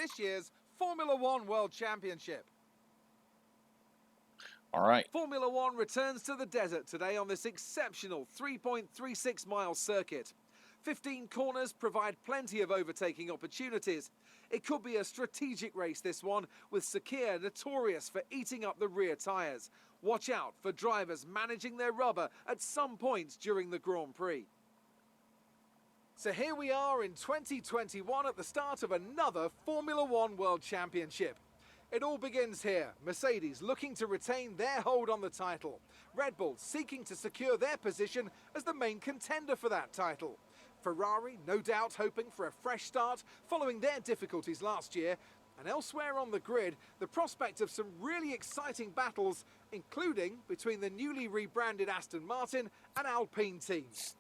this year's Formula One World Championship. All right. Formula One returns to the desert today on this exceptional 3.36-mile circuit. 15 corners provide plenty of overtaking opportunities. It could be a strategic race, this one, with Sakir notorious for eating up the rear tyres. Watch out for drivers managing their rubber at some points during the Grand Prix. So here we are in 2021 at the start of another Formula One World Championship. It all begins here. Mercedes looking to retain their hold on the title. Red Bull seeking to secure their position as the main contender for that title. Ferrari no doubt hoping for a fresh start following their difficulties last year. And elsewhere on the grid, the prospect of some really exciting battles, including between the newly rebranded Aston Martin and Alpine teams.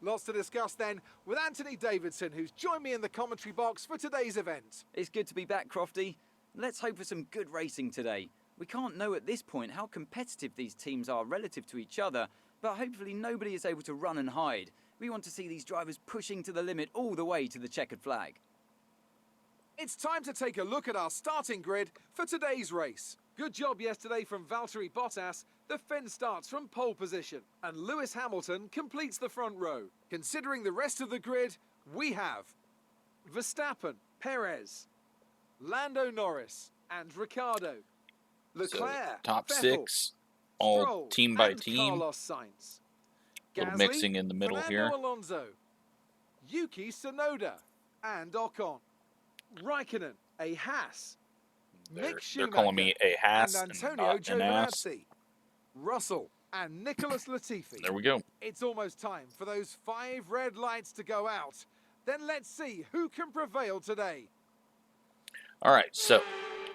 Lots to discuss then with Anthony Davidson, who's joined me in the commentary box for today's event. It's good to be back, Crofty. Let's hope for some good racing today. We can't know at this point how competitive these teams are relative to each other, but hopefully nobody is able to run and hide. We want to see these drivers pushing to the limit all the way to the checkered flag. It's time to take a look at our starting grid for today's race. Good job yesterday from Valtteri Bottas. The Finn starts from pole position and Lewis Hamilton completes the front row. Considering the rest of the grid, we have Verstappen, Perez, Lando Norris and Ricciardo, Leclerc, So, top Vettel, 6, all Stroll, team by and team. Carlos Sainz. Little Gasly, mixing in the middle Fernando here. Alonso, Yuki Tsunoda and Ocon, Raikkonen, a Haas, Mick They're Schumacher calling me a Haas and and Antonio not an ass. Giovinazzi, Russell and Nicholas Latifi. There we go. It's almost time for those 5 red lights to go out. Then let's see who can prevail today. All right, so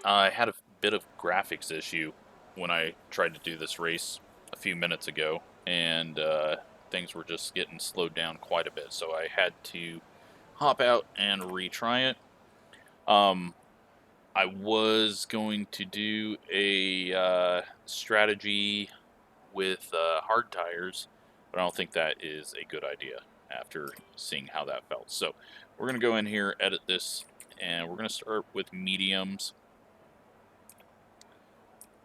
I had a bit of graphics issue when I tried to do this race a few minutes ago, and things were just getting slowed down quite a bit, so I had to hop out and retry it. I was going to do a strategy with hard tires, but I don't think that is a good idea after seeing how that felt. So we're going to go in here, edit this, and we're going to start with mediums.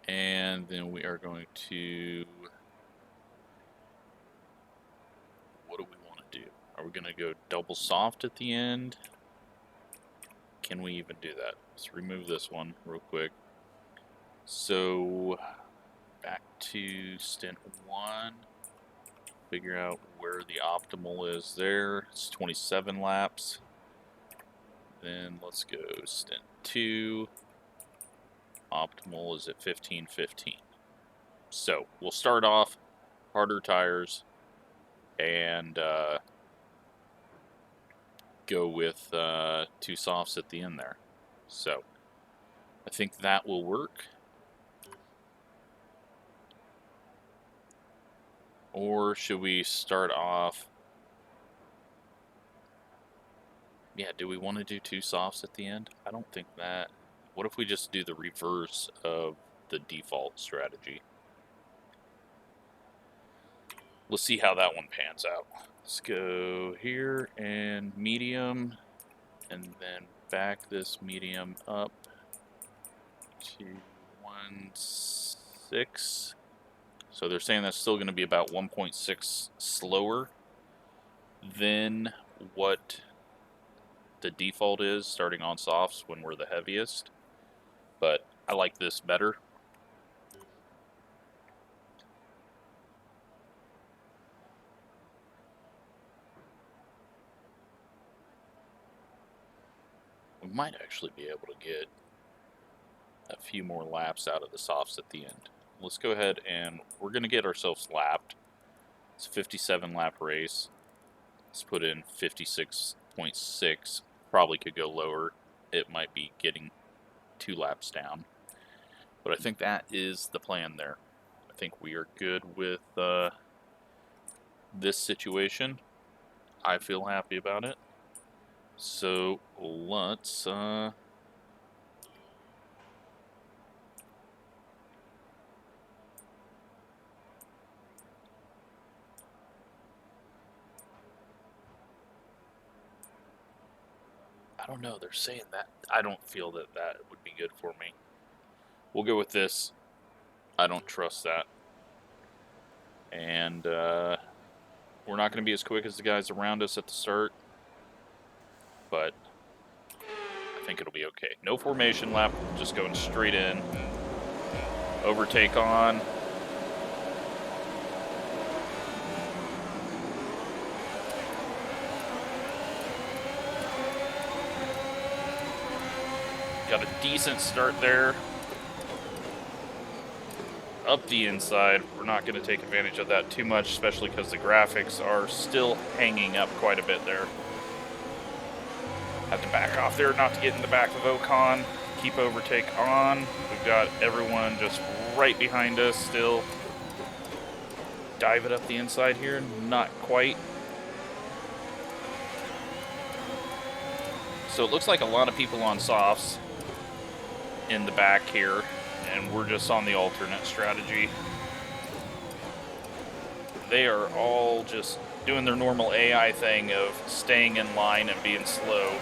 And then we are going to... What do we want to do? Are we going to go double soft at the end? Can we even do that? Let's remove this one real quick. So, back to stint 1. Figure out where the optimal is there. It's 27 laps. Then let's go stint 2. Optimal is at 15:15. So, we'll start off harder tires and go with 2 softs at the end there. So I think that will work. Or should we start off? Yeah, do we want to do 2 softs at the end? I don't think that. What if we just do the reverse of the default strategy? Let's see how that one pans out. Let's go here and medium, and then back this medium up to 1.6. So they're saying that's still going to be about 1.6 slower than what the default is starting on softs when we're the heaviest. But I like this better. We might actually be able to get a few more laps out of the softs at the end. Let's go ahead and we're going to get ourselves lapped. It's a 57 lap race. Let's put in 56.6. Probably could go lower. It might be getting 2 laps down. But I think that is the plan there. I think we are good with this situation. I feel happy about it. So let's I don't no, they're saying that. I don't feel that that would be good for me. We'll go with this. I don't trust that. And we're not going to be as quick as the guys around us at the start. But I think it'll be okay. No formation lap, just going straight in. Overtake on. Got a decent start there. Up the inside. We're not going to take advantage of that too much, especially because the graphics are still hanging up quite a bit there. Have to back off there not to get in the back of Ocon. Keep overtake on. We've got everyone just right behind us still. Dive it up the inside here. Not quite. So it looks like a lot of people on softs in the back here, and we're just on the alternate strategy. They are all just doing their normal AI thing of staying in line and being slow.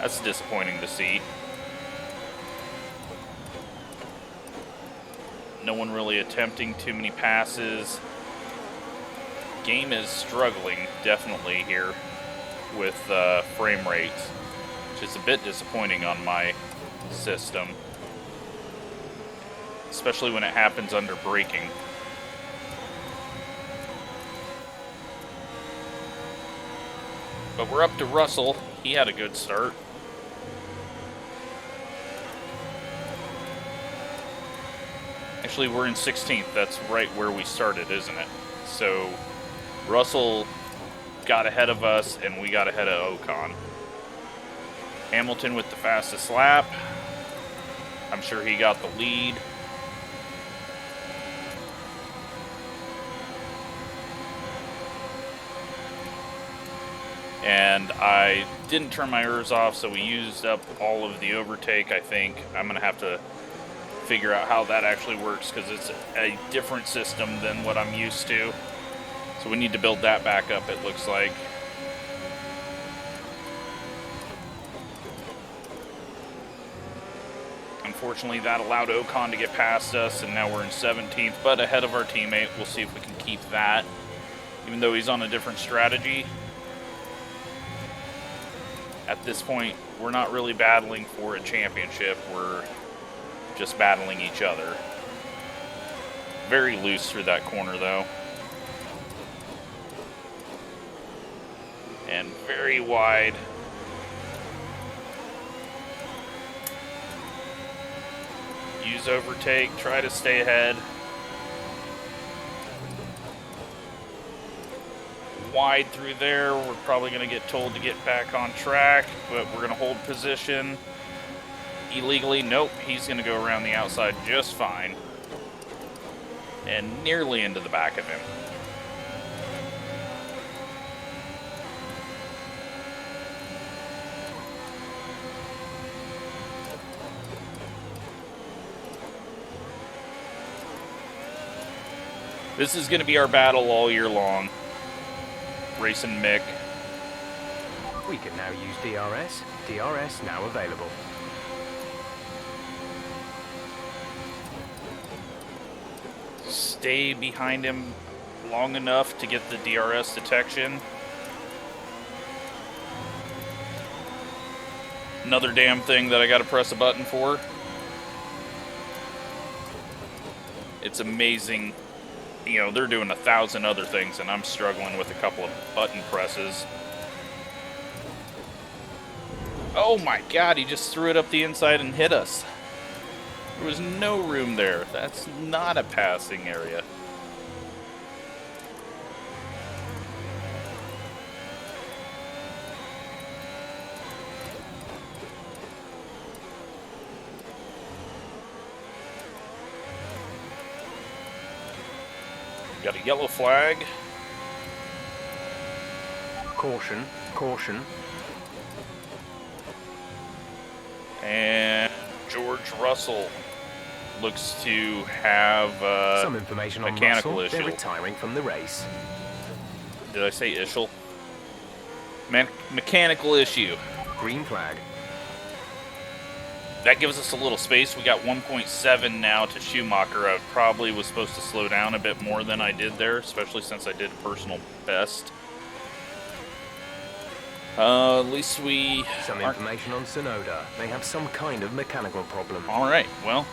That's disappointing to see. No one really attempting too many passes. Game is struggling, definitely, here with frame rates, which is a bit disappointing on my system, especially when it happens under braking. But we're up to Russell. He had a good start. Actually, we're in 16th. That's right where we started, isn't it? So Russell got ahead of us, and we got ahead of Ocon. Hamilton with the fastest lap. I'm sure he got the lead. And I didn't turn my ERS off, so we used up all of the overtake, I think. I'm going to have to figure out how that actually works, because it's a different system than what I'm used to. So we need to build that back up, it looks like. Unfortunately, that allowed Ocon to get past us, and now we're in 17th, but ahead of our teammate. We'll see if we can keep that, even though he's on a different strategy. At this point, we're not really battling for a championship. We're just battling each other. Very loose through that corner, though. And very wide. Use overtake, try to stay ahead. Wide through there. We're probably going to get told to get back on track, but we're going to hold position. Illegally, nope, he's going to go around the outside just fine. And nearly into the back of him. This is going to be our battle all year long. Racing Mick. We can now use DRS. DRS now available. Stay behind him long enough to get the DRS detection. Another damn thing that I gotta press a button for. It's amazing. You know, they're doing 1,000 other things, and I'm struggling with a couple of button presses. Oh my god, he just threw it up the inside and hit us. There was no room there. That's not a passing area. Got a yellow flag. Caution, caution. And George Russell looks to have some information on mechanical Russell. issue. They're retiring from the race. Did I say issue? Mechanical issue. Green flag. that gives us a little space. We got 1.7 now to Schumacher. I probably was supposed to slow down a bit more than I did there, especially since I did personal best. At least we... Some information on Sonoda. They have some kind of mechanical problem. Alright, well,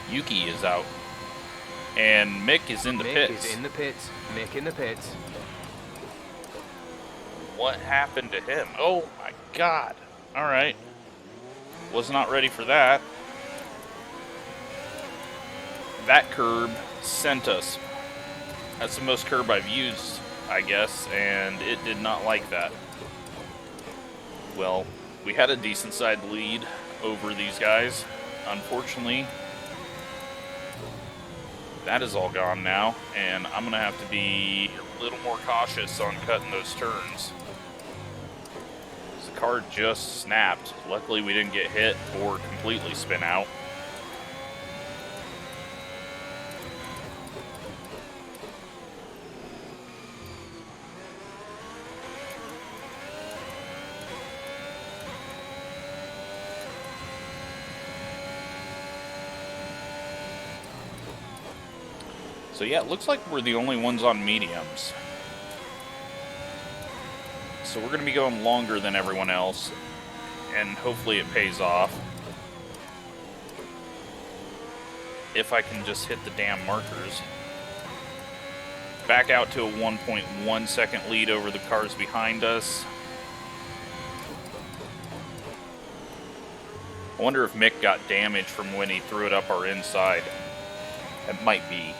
Yuki is out. And Mick is in the pits. Mick is in the pits. Mick in the pits. What happened to him? Oh my god. Alright. Was not ready for that. That curb sent us. That's the most curb I've used, I guess, and it did not like that. Well, we had a decent side lead over these guys. Unfortunately, that is all gone now, and I'm going to have to be a little more cautious on cutting those turns. The car just snapped. Luckily, we didn't get hit or completely spin out. So yeah, it looks like we're the only ones on mediums. So we're going to be going longer than everyone else, and hopefully it pays off. If I can just hit the damn markers. Back out to a 1.1 second lead over the cars behind us. I wonder if Mick got damage from when he threw it up our inside. It might be.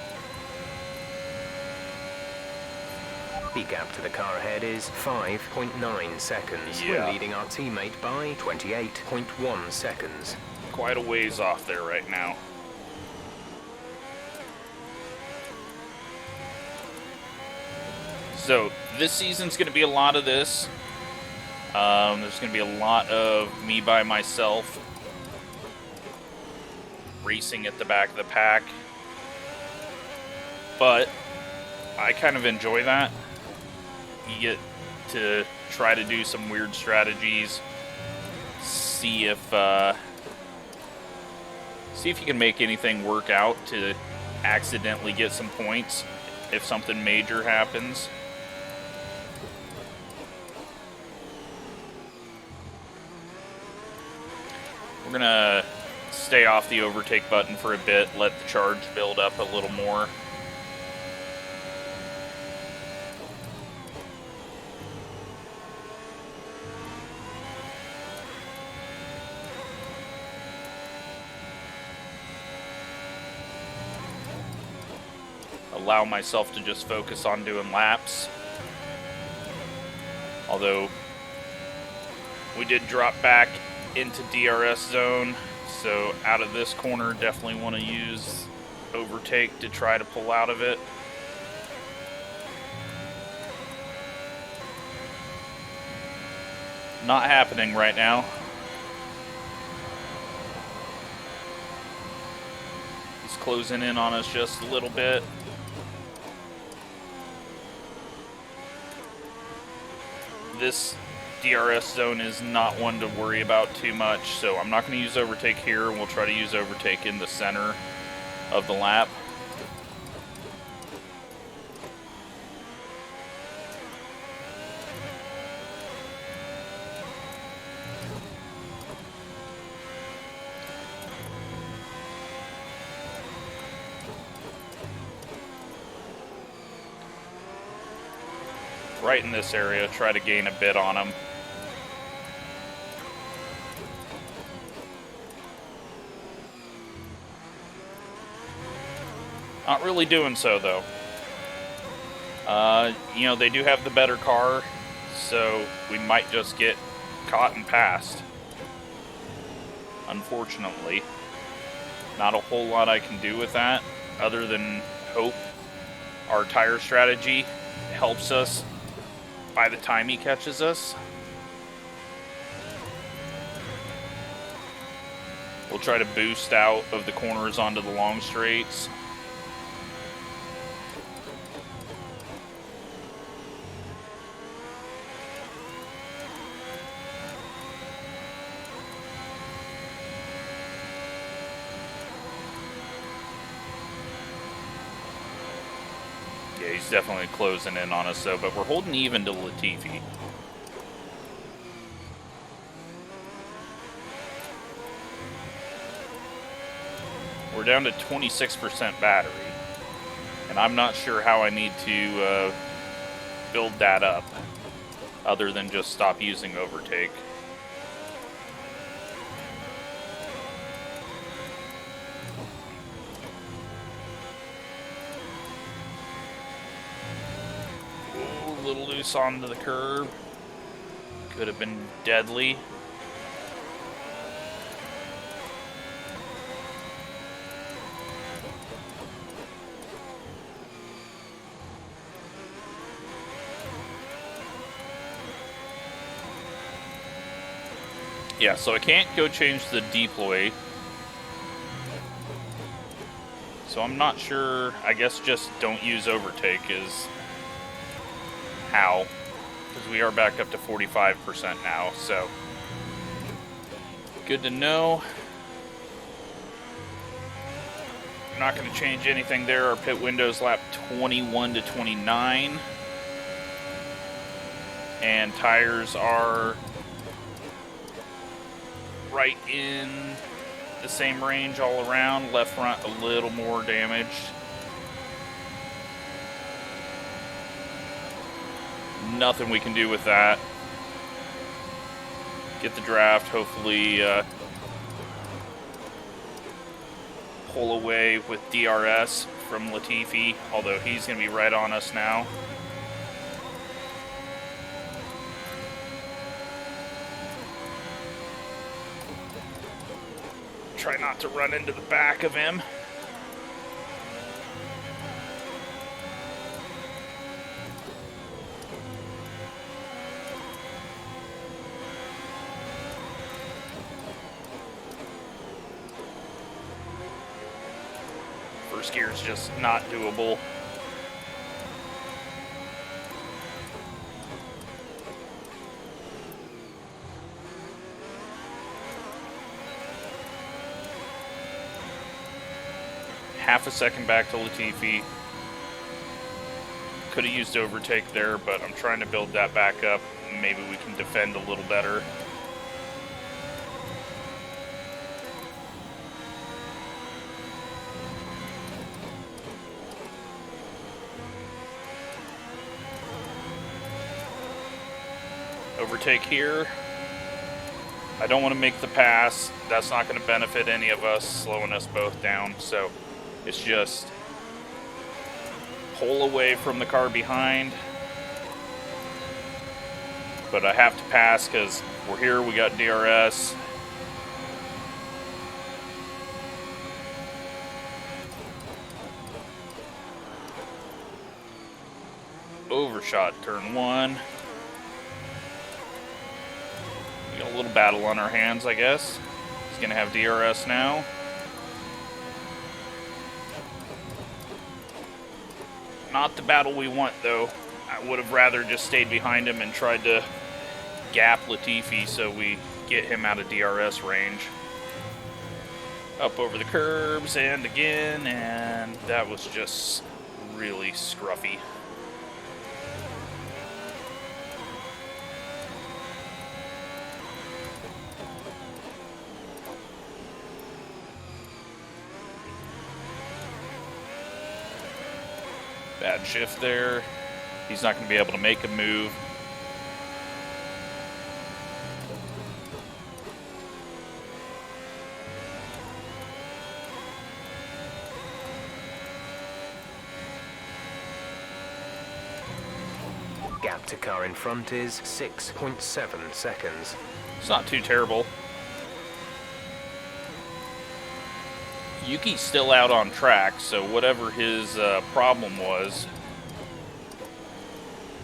The gap to the car ahead is 5.9 seconds. Yeah. We're leading our teammate by 28.1 seconds. Quite a ways off there right now. So this season's going to be a lot of this. There's going to be a lot of me by myself racing at the back of the pack. But I kind of enjoy that. You get to try to do some weird strategies, see if you can make anything work out to accidentally get some points if something major happens. We're gonna stay off the overtake button for a bit, let the charge build up a little more. Allow myself to just focus on doing laps. Although we did drop back into DRS zone, so out of this corner definitely want to use overtake to try to pull out of it. Not happening right now. He's closing in on us just a little bit. This DRS zone is not one to worry about too much, so I'm not going to use overtake here. We'll try to use overtake in the center of the lap. Right in this area, try to gain a bit on him. Not really doing so, though. You know, they do have the better car, so we might just get caught and passed. Unfortunately. Not a whole lot I can do with that, other than hope our tire strategy helps us by the time he catches us. We'll try to boost out of the corners onto the long straights. Yeah, he's definitely closing in on us, though, but we're holding even to Latifi. We're down to 26% battery, and I'm not sure how I need to build that up, other than just stop using overtake. Ooh, a little loose onto the curb. Could have been deadly. Yeah, so I can't go change the deploy. So I'm not sure. I guess just don't use overtake is how. Because we are back up to 45% now, so good to know. I'm not going to change anything there. Our pit window's lap 21 to 29. And tires are right in the same range all around. Left front a little more damaged. Nothing we can do with that. Get the draft, hopefully pull away with DRS from Latifi, although he's going to be right on us now. Try not to run into the back of him. First gear is just not doable. Half a second back to Latifi. Could have used overtake there, but I'm trying to build that back up. Maybe we can defend a little better. Overtake here. I don't want to make the pass. That's not going to benefit any of us, slowing us both down. So it's just pull away from the car behind. But I have to pass because we're here. We got DRS. Overshot turn one. We got a little battle on our hands, I guess. He's going to have DRS now. Not the battle we want, though. I would have rather just stayed behind him and tried to gap Latifi so we get him out of DRS range. Up over the curbs and again, and that was just really scruffy. Bad shift there. He's not going to be able to make a move. Gap to car in front is 6.7 seconds. It's not too terrible. Yuki's still out on track, so whatever his problem was,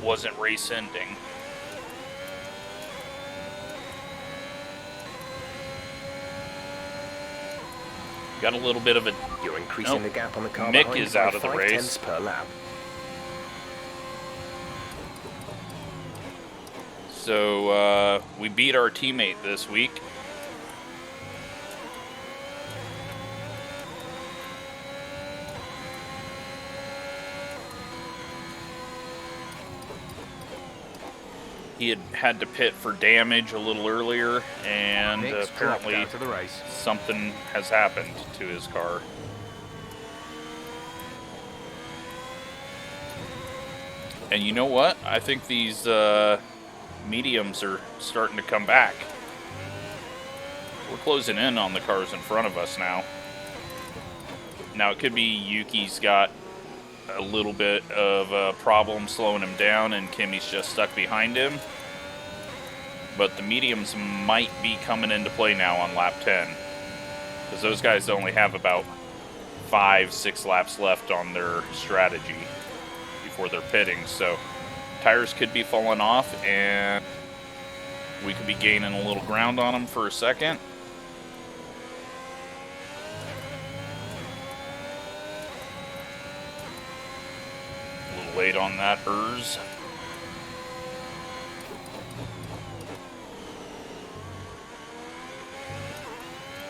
wasn't race ending. Got a little bit of a... You're increasing the gap on the car Mick behind is by out of the 5 race. tenths per lap. So we beat our teammate this week. He had to pit for damage a little earlier, and Nick's apparently dropped out of the race. something has happened to his car. And you know what? I think these mediums are starting to come back. We're closing in on the cars in front of us now. Now, it could be Yuki's got a little bit of a problem slowing him down, and Kimmy's just stuck behind him. But the mediums might be coming into play now on lap 10. Because those guys only have about 5-6 laps left on their strategy before they're pitting. So tires could be falling off, and we could be gaining a little ground on them for a second. A little late on that hers.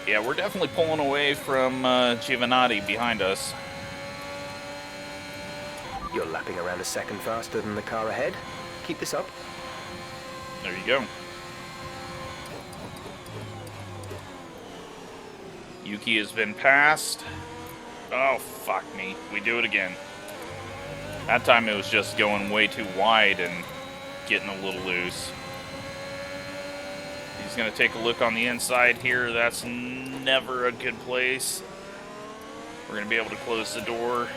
Yeah, we're definitely pulling away from Giovannotti behind us. You're lapping around a second faster than the car ahead. Keep this up. There you go. Yuki has been passed. Oh, fuck me. We do it again. That time it was just going way too wide and getting a little loose. He's going to take a look on the inside here. That's never a good place. We're going to be able to close the door.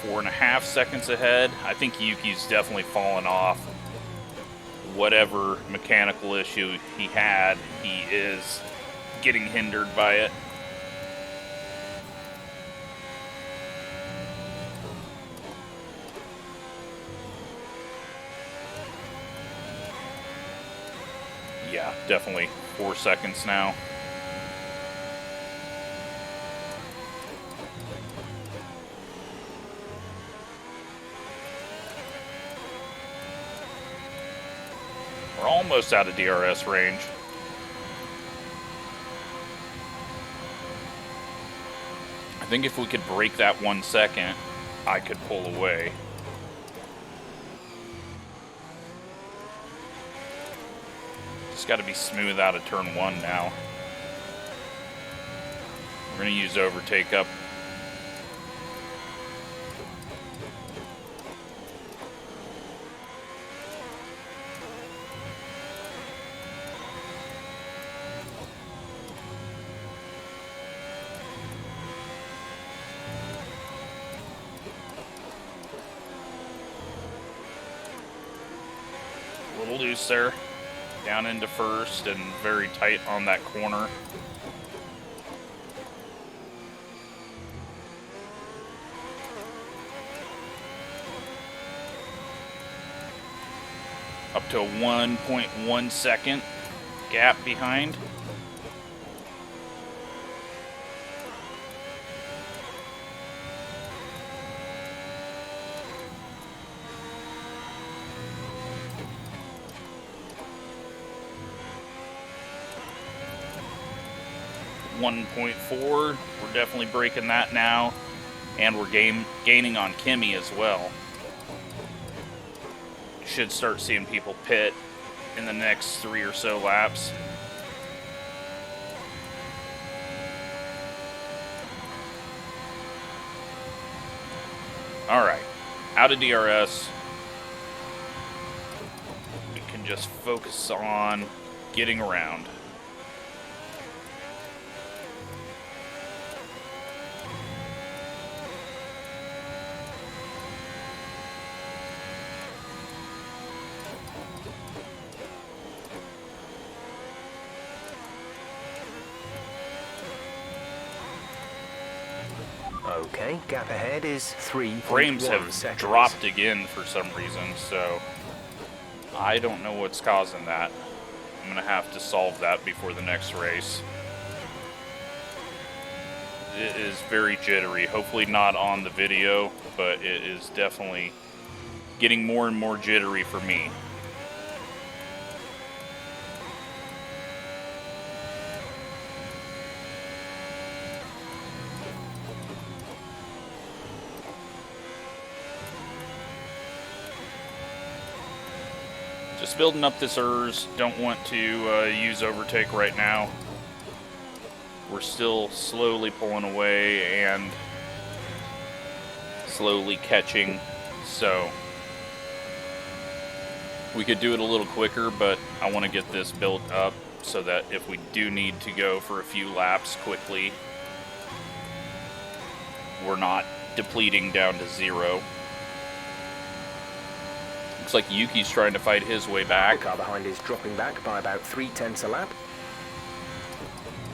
Four and a half seconds ahead. I think Yuki's definitely fallen off. Whatever mechanical issue he had, he is getting hindered by it. Yeah, definitely 4 seconds now. We're almost out of DRS range. I think if we could break that 1 second, I could pull away. Just got to be smooth out of turn 1 now. We're going to use overtake up. A little loose there. Down into first and very tight on that corner. Up to a 1.1 second gap behind. .4. We're definitely breaking that now, and we're gaining on Kimmy as well. Should start seeing people pit in the next 3 or so laps. All right, out of DRS. We can just focus on getting around. Okay, gap ahead is 3.1 Frames have seconds. dropped again for some reason, so I don't know what's causing that. I'm going to have to solve that before the next race. It is very jittery. Hopefully not on the video, but it is definitely getting more and more jittery for me. Just building up this ERS. Don't want to use overtake right now. We're still slowly pulling away and slowly catching, so we could do it a little quicker, but I want to get this built up so that if we do need to go for a few laps quickly, we're not depleting down to 0. Looks like Yuki's trying to fight his way back. The car behind is dropping back by about 0.3 a lap.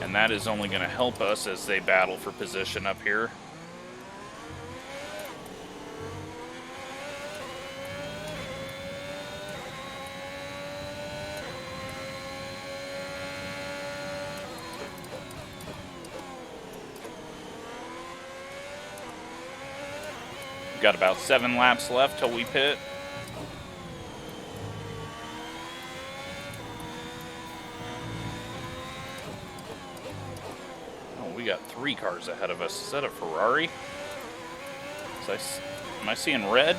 And that is only going to help us as they battle for position up here. We've got about 7 laps left till we pit. We got 3 cars ahead of us. Is that a Ferrari? Am I seeing red?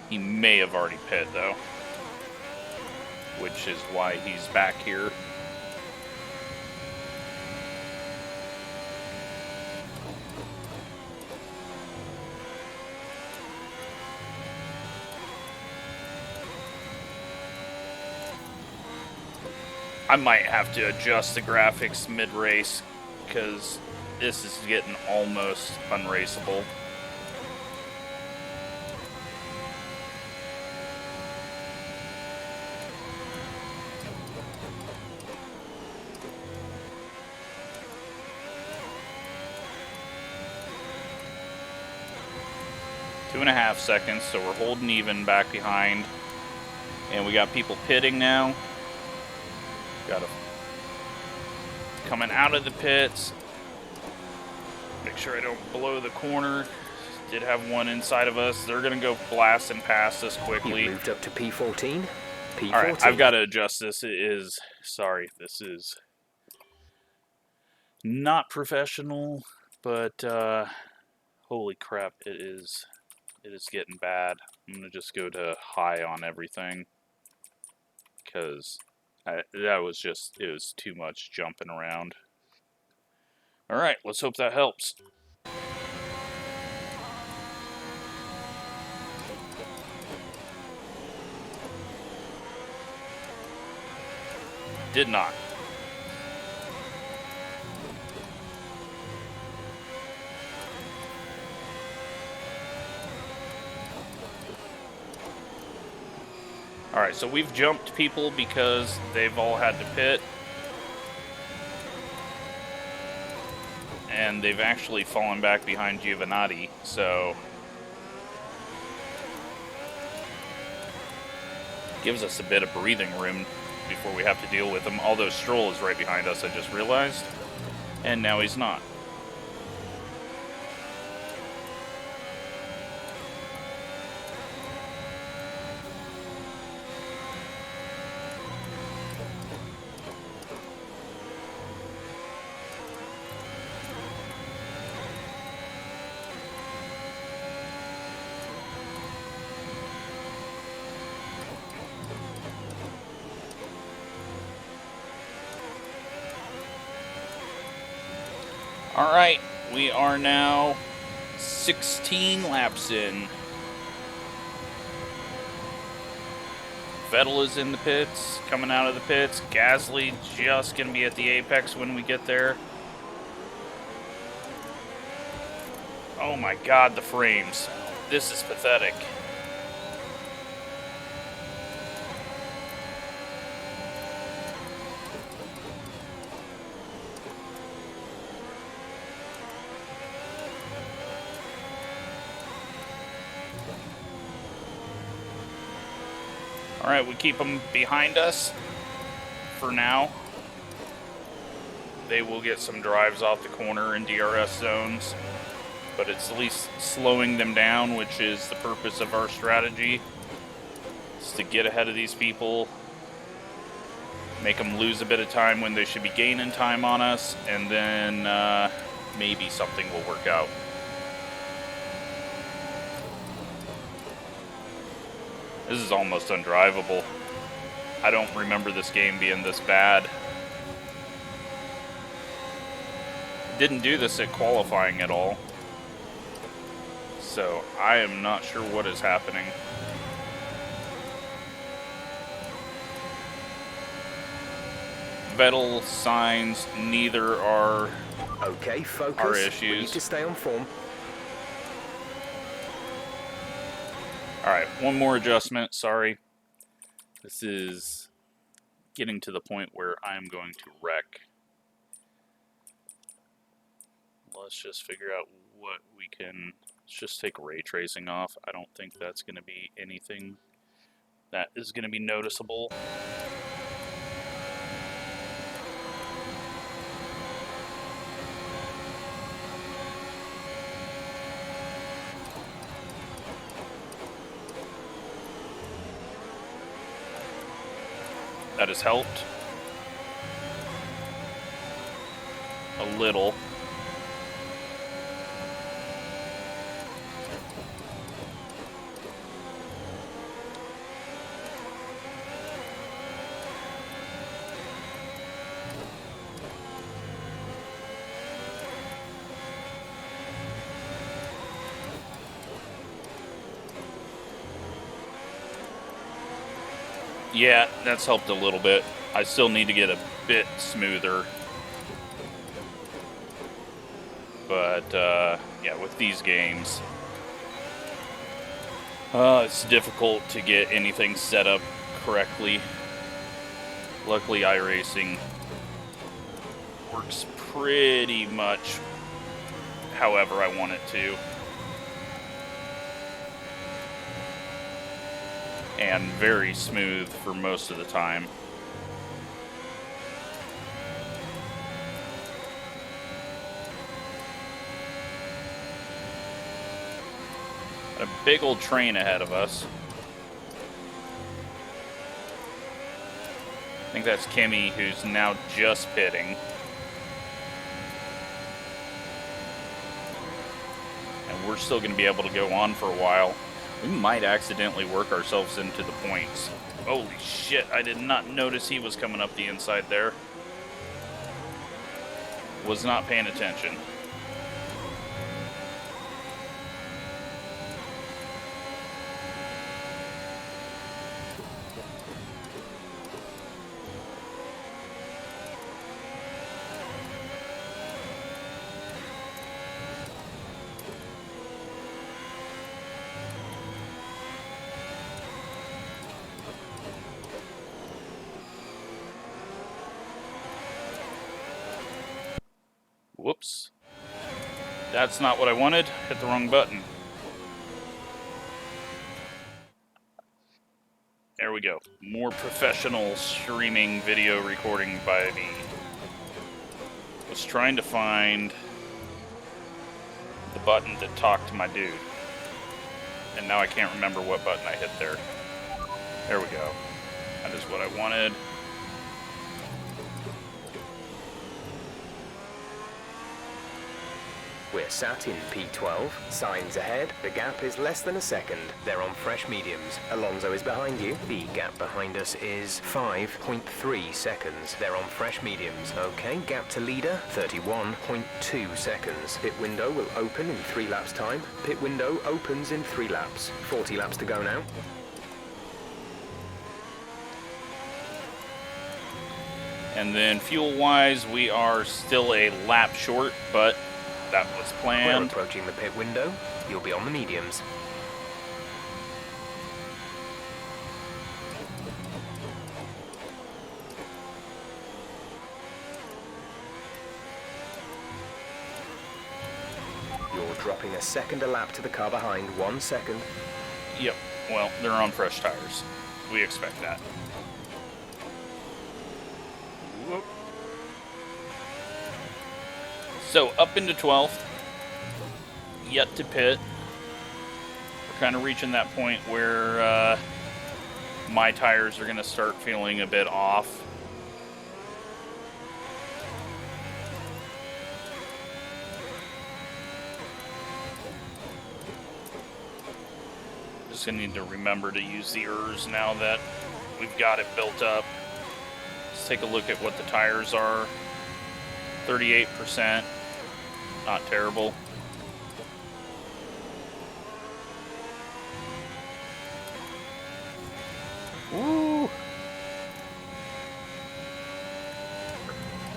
He may have already pit though, which is why he's back here. I might have to adjust the graphics mid-race because this is getting almost unraceable. Two and a half seconds, so we're holding even back behind. And we got people pitting now. Got coming out of the pits. Make sure I don't blow the corner. Did have one inside of us. They're gonna go blasting past us quickly. You moved up to P14. P14. All right, I've got to adjust this. It is this is not professional, but holy crap, it is getting bad. I'm gonna just go to high on everything because it was too much jumping around. All right, let's hope that helps. Did not. All right, so we've jumped people because they've all had to pit. And they've actually fallen back behind Giovanni, so gives us a bit of breathing room before we have to deal with him. Although Stroll is right behind us, I just realized. And now he's not. All right, we are now 16 laps in. Vettel is in the pits, coming out of the pits. Gasly just going to be at the apex when we get there. Oh my God, the frames. This is pathetic. Alright, we keep them behind us for now. They will get some drives off the corner in DRS zones, but it's at least slowing them down, which is the purpose of our strategy. Is to get ahead of these people, make them lose a bit of time when they should be gaining time on us, and then maybe something will work out. This is almost undrivable. I don't remember this game being this bad. Didn't do this at qualifying at all, so I am not sure what is happening. Vital signs, neither are Okay, focus. our We issues. need to stay on form. Alright, one more adjustment, sorry. This is getting to the point where I am going to wreck. Let's just figure out what we can... Let's just take ray tracing off. I don't think that's going to be anything that is going to be noticeable. That has helped a little. Yeah, that's helped a little bit. I still need to get a bit smoother. But, yeah, with these games, it's difficult to get anything set up correctly. Luckily, iRacing works pretty much however I want it to. And very smooth for most of the time. A big old train ahead of us. I think that's Kimmy, who's now just pitting. And we're still going to be able to go on for a while. We might accidentally work ourselves into the points. Holy shit, I did not notice he was coming up the inside there. Was not paying attention. Whoops. That's not what I wanted. Hit the wrong button. There we go. More professional streaming video recording by me. Was trying to find the button to talk to my dude. And now I can't remember what button I hit there. There we go. That is what I wanted. We're sat in P12, signs ahead, the gap is less than a second. They're on fresh mediums. Alonso is behind you. The gap behind us is 5.3 seconds. They're on fresh mediums. Okay, gap to leader, 31.2 seconds. Pit window will open in 3 laps time. Pit window opens in 3 laps. 40 laps to go now. And then fuel-wise, we are still a lap short, but that was We're planned. approaching the pit window. You'll be on the mediums. You're dropping a second a lap to the car behind. 1 second. Yep, well, they're on fresh tires. We expect that. Whoop. So up into 12th. Yet to pit. We're kind of reaching that point where my tires are going to start feeling a bit off. Just going to need to remember to use the ERS now that we've got it built up. Let's take a look at what the tires are. 38%. Not terrible. Woo!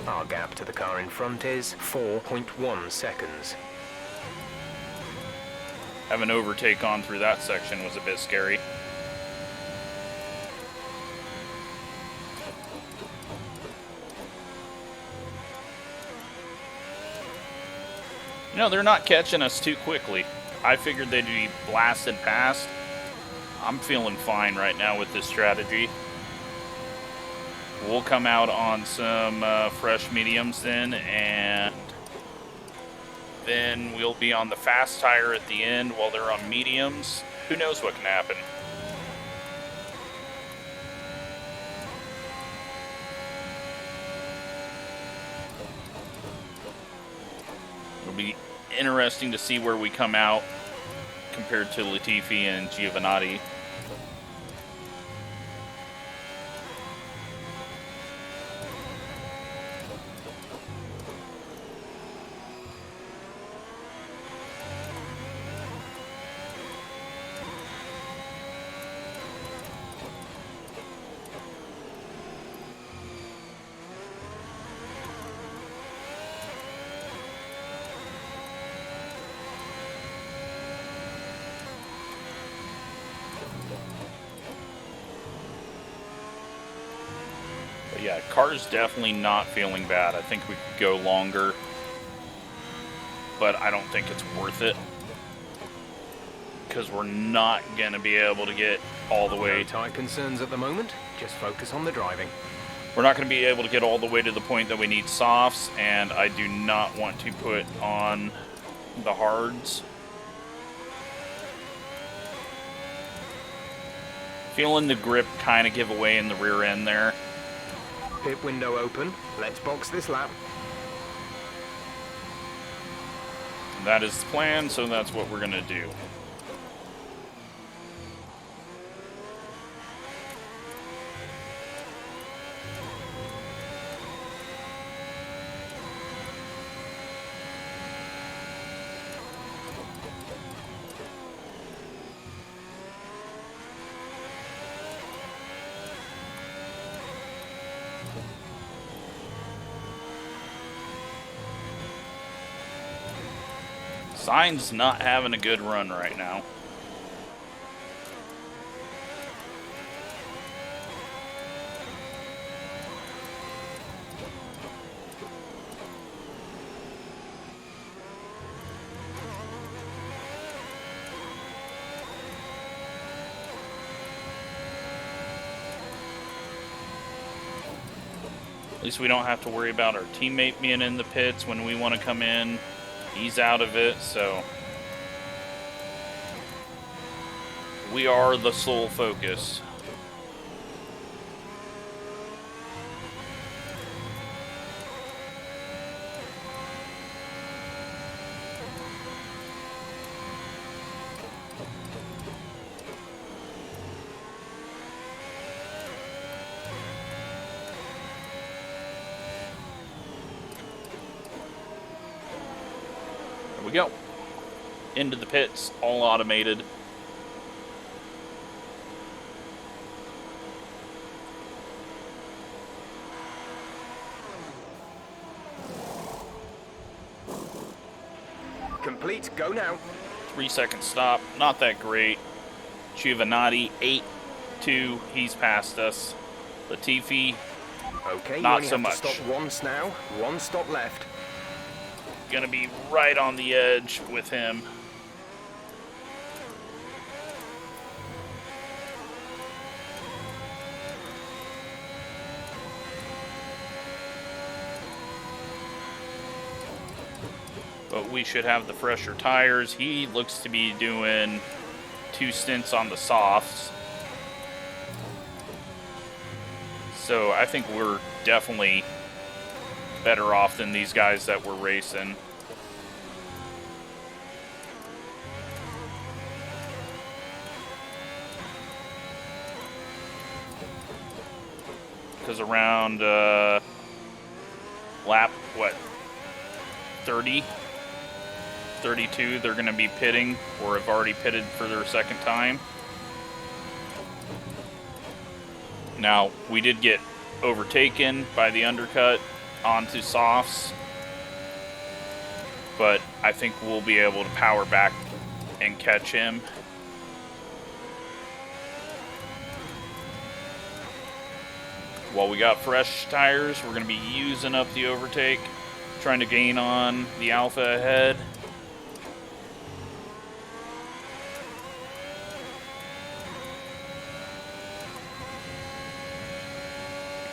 Our gap to the car in front is 4.1 seconds. Having overtake on through that section was a bit scary. You know, they're not catching us too quickly. I figured they'd be blasted past. I'm feeling fine right now with this strategy. We'll come out on some fresh mediums then, and then we'll be on the fast tire at the end while they're on mediums. Who knows what can happen? It'll be interesting to see where we come out compared to Latifi and Giovinazzi. Yeah, car's definitely not feeling bad. I think we could go longer, but I don't think it's worth it because we're not going to be able to get all the way. No tire concerns at the moment. Just focus on the driving. We're not going to be able to get all the way to the point that we need softs, and I do not want to put on the hards. Feeling the grip kind of give away in the rear end there. Pit window open. Let's box this lap. That is the plan, so that's what we're going to do. Sign's not having a good run right now. At least we don't have to worry about our teammate being in the pits when we want to come in. He's out of it, so we are the sole focus. There we go. Into the pits, all automated. Complete, go now. 3-second stop, not that great. Giovinazzi, 8-2, he's past us. Latifi, Okay, you not only so have much. to stop once now. One stop left. Gonna be right on the edge with him. we should have the fresher tires. He looks to be doing 2 stints on the softs. So I think we're definitely better off than these guys that we're racing. Because around lap, what, 30, 32, they're going to be pitting, or have already pitted for their second time. Now, we did get overtaken by the undercut onto softs, but I think we'll be able to power back and catch him. While we got fresh tires, we're going to be using up the overtake, trying to gain on the Alpha ahead.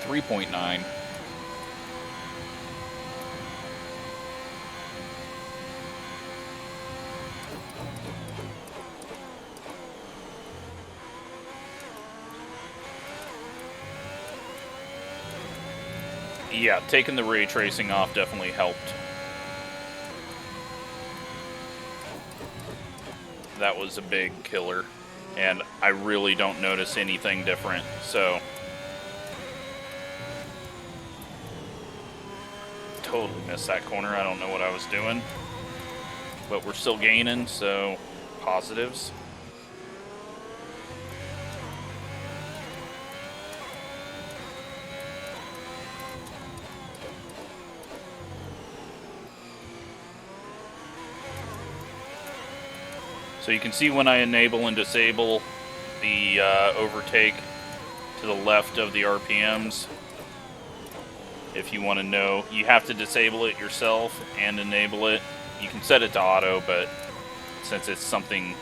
.9. Yeah, taking the ray tracing off definitely helped. That was a big killer, and I really don't notice anything different, so totally missed that corner. I don't know what I was doing, but we're still gaining, so positives. So you can see when I enable and disable the overtake to the left of the RPMs. If you want to know, you have to disable it yourself and enable it. You can set it to auto, but since it's something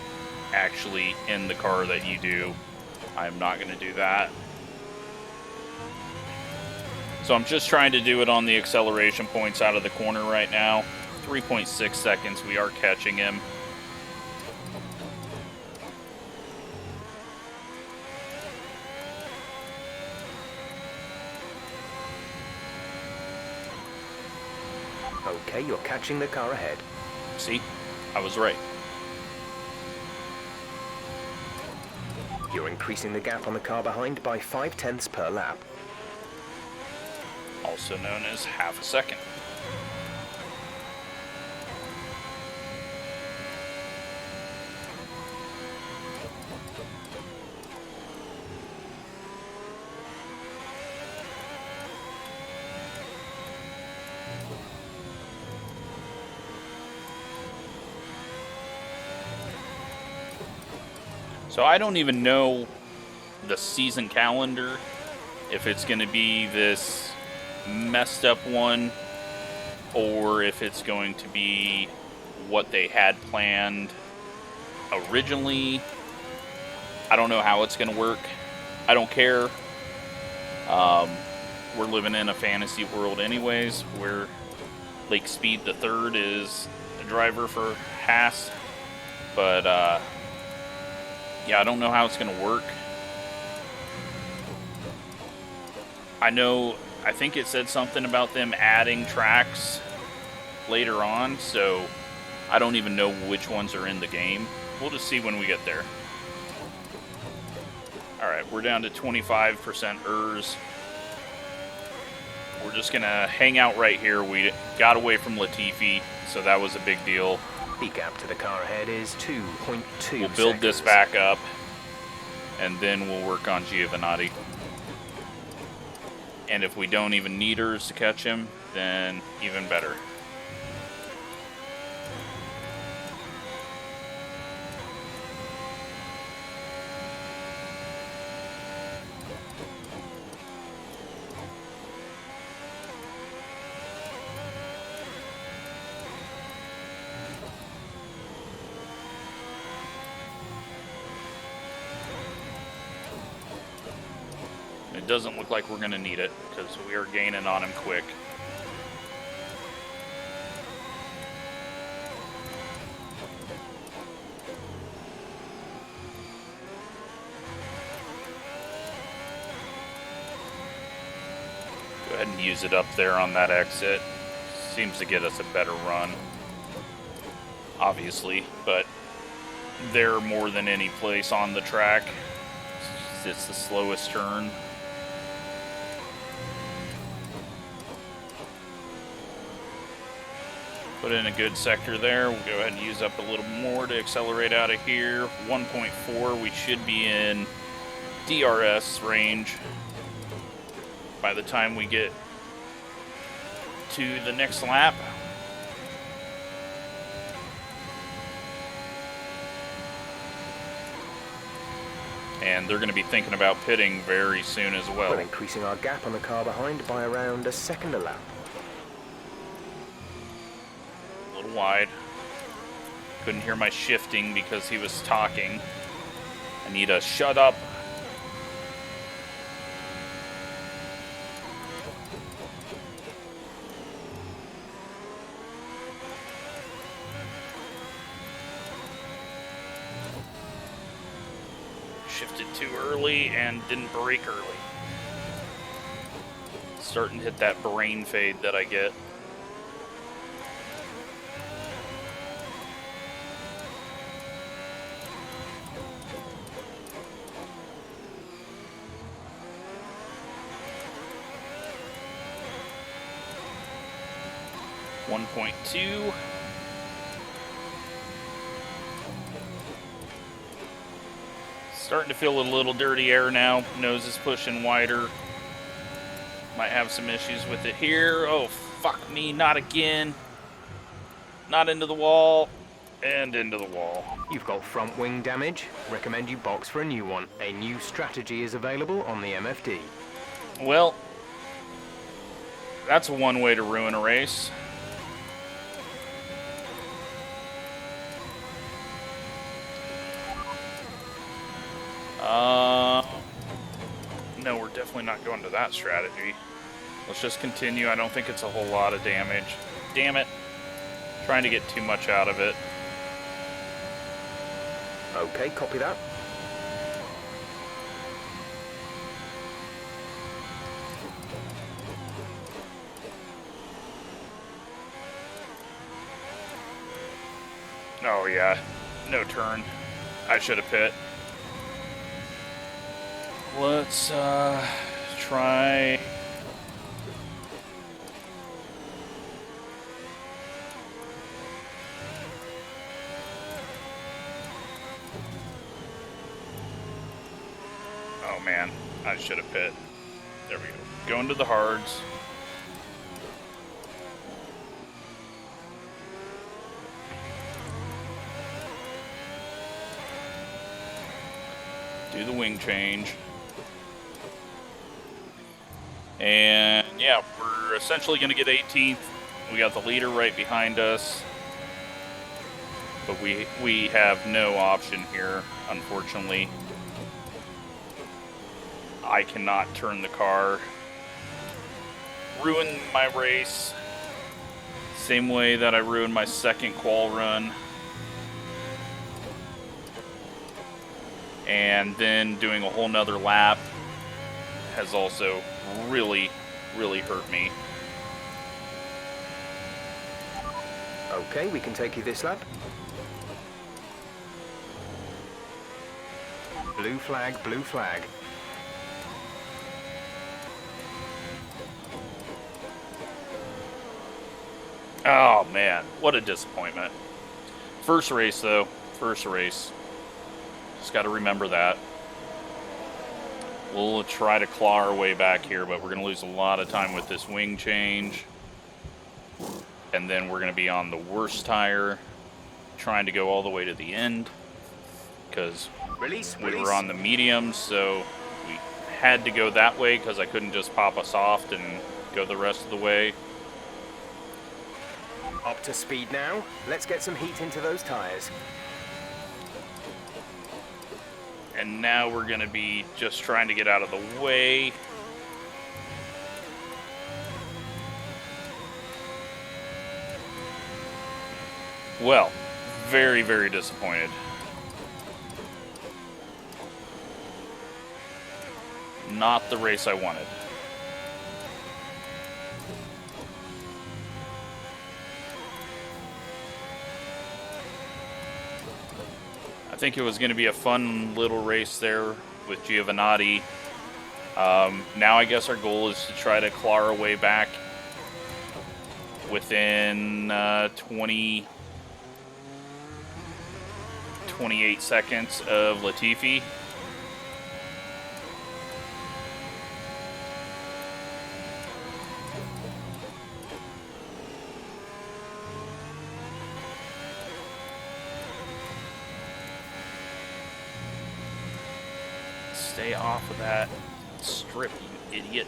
actually in the car that you do, I'm not going to do that. So I'm just trying to do it on the acceleration points out of the corner right now. 3.6 seconds, we are catching him. Okay, you're catching the car ahead. See? I was right. You're increasing the gap on the car behind by 0.5 per lap. Also known as half a second. So I don't even know the season calendar, if it's going to be this messed up one, or if it's going to be what they had planned originally. I don't know how it's going to work. I don't care. We're living in a fantasy world anyways, where Lake Speed the Third is a driver for Haas, but yeah, I don't know how it's going to work. I think it said something about them adding tracks later on, so I don't even know which ones are in the game. We'll just see when we get there. Alright, we're down to 25% ERS. We're just going to hang out right here. We got away from Latifi, so that was a big deal. The gap to the car ahead is 2.2 We'll build this back up, and then we'll work on Giovannotti. And if we don't even need ERS to catch him, then even better. It doesn't look like we're going to need it, because we are gaining on him quick. use it up there on that exit. Seems to get us a better run, obviously, but there more than any place on the track. It's the slowest turn. Put in a good sector there. We'll go ahead and use up a little more to accelerate out of here. 1.4, we should be in DRS range by the time we get to the next lap. And they're going to be thinking about pitting very soon as well. We're increasing our gap on the car behind by around a second a lap. A little wide. Couldn't hear my shifting because he was talking. I need a shut up. Shifted too early and didn't brake early. Starting to hit that brain fade that I get. .2. Starting to feel a little dirty air now. Nose is pushing wider. Might have some issues with it here. Oh, fuck me, not again. Not into the wall. And into the wall. You've got front wing damage. Recommend you box for a new one. A new strategy is available on the MFD. Well, that's one way to ruin a race. No, we're definitely not going to that strategy. Let's just continue. I don't think it's a whole lot of damage. Damn it. Trying to get too much out of it. Okay, copy that. Oh yeah, no turn. I should have pit. Let's try. Oh man, I should have pit. There we go. Going to the hards. Do the wing change. And yeah, we're essentially going to get 18th. We got the leader right behind us. But we have no option here, unfortunately. I cannot turn the car. Ruin my race. Same way that I ruined my second qual run. And then doing a whole nother lap has also really hurt me. Okay, we can take you this lap. Blue flag, blue flag. Oh man, what a disappointment. First race though, first race. Just got to remember that. We'll try to claw our way back here, but we're going to lose a lot of time with this wing change. And then we're going to be on the worst tire, trying to go all the way to the end. Because we were on the mediums, so we had to go that way because I couldn't just pop a soft and go the rest of the way. Up to speed now. Let's get some heat into those tires. And now we're going to be just trying to get out of the way. Well, very disappointed. Not the race I wanted. think it was going to be a fun little race there with Giovannotti. Now I guess our goal is to try to claw our way back within 28 seconds of Latifi. Stay off of that strip, you idiot.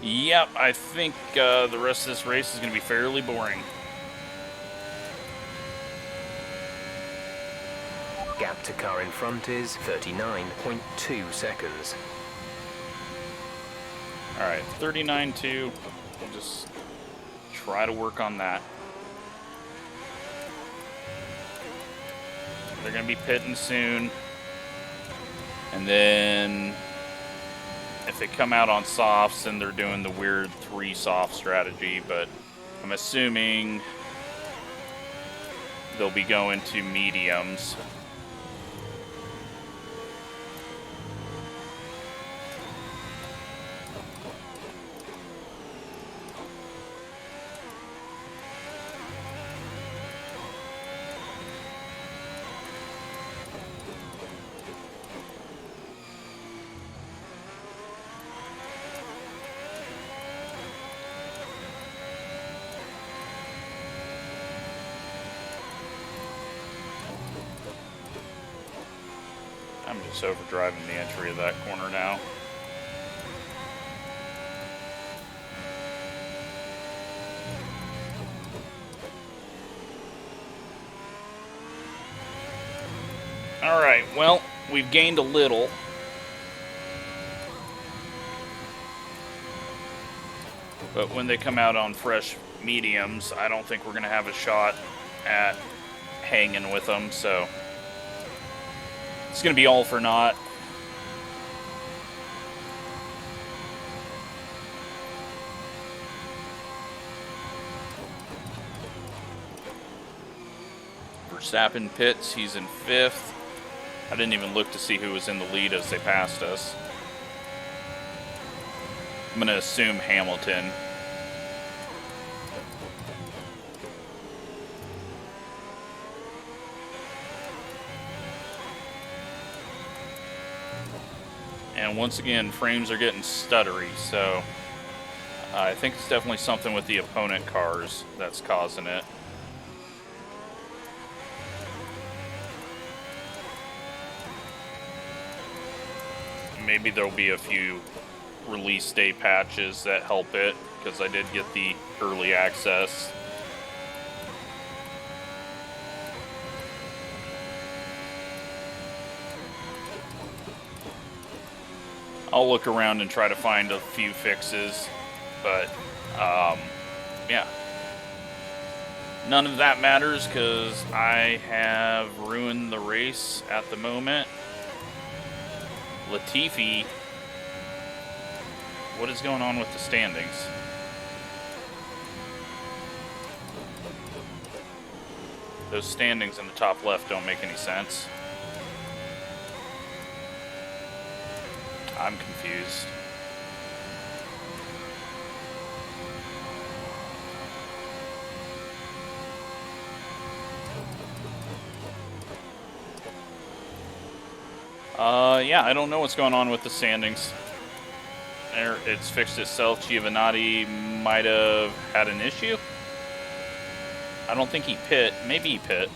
Yep, I think the rest of this race is going to be fairly boring. Gap to car in front is 39.2 seconds. Alright, 39.2. We'll just try to work on that. They're going to be pitting soon. And then if they come out on softs, then they're doing the weird 3 soft strategy. But I'm assuming they'll be going to mediums. I'm just overdriving the entry of that corner now. Alright, well, we've gained a little. But when they come out on fresh mediums, I don't think we're going to have a shot at hanging with them, so it's going to be all for naught. Verstappen pits, he's in 5th. I didn't even look to see who was in the lead as they passed us. I'm going to assume Hamilton. And once again, frames are getting stuttery, so I think it's definitely something with the opponent cars that's causing it. Maybe there'll be a few release day patches that help it, because I did get the early access. I'll look around and try to find a few fixes, but yeah. None of that matters because I have ruined the race at the moment. Latifi, what is going on with the standings? Those standings in the top left don't make any sense. I'm confused. Yeah, I don't know what's going on with the standings. It's fixed itself. Giovannotti might have had an issue. I don't think he pit. Maybe he pit.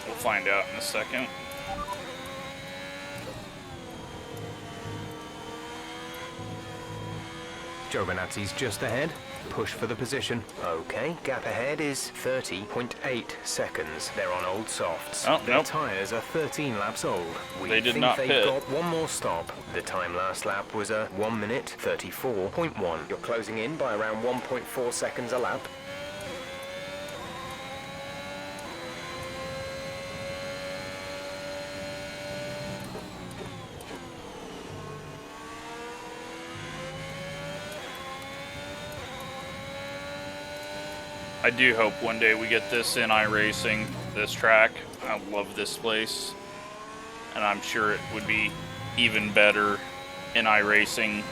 We'll find out in a second. Giovanotti's just ahead. Push for the position. Okay, gap ahead is 30.8 seconds. They're on old softs. Oh, Their nope. tyres are 13 laps old. We They did think not they've pit. got one more stop. The time last lap was a 1 minute 34.1. You're closing in by around 1.4 seconds a lap. I do hope one day we get this in iRacing, this track. I love this place. And I'm sure it would be even better in iRacing.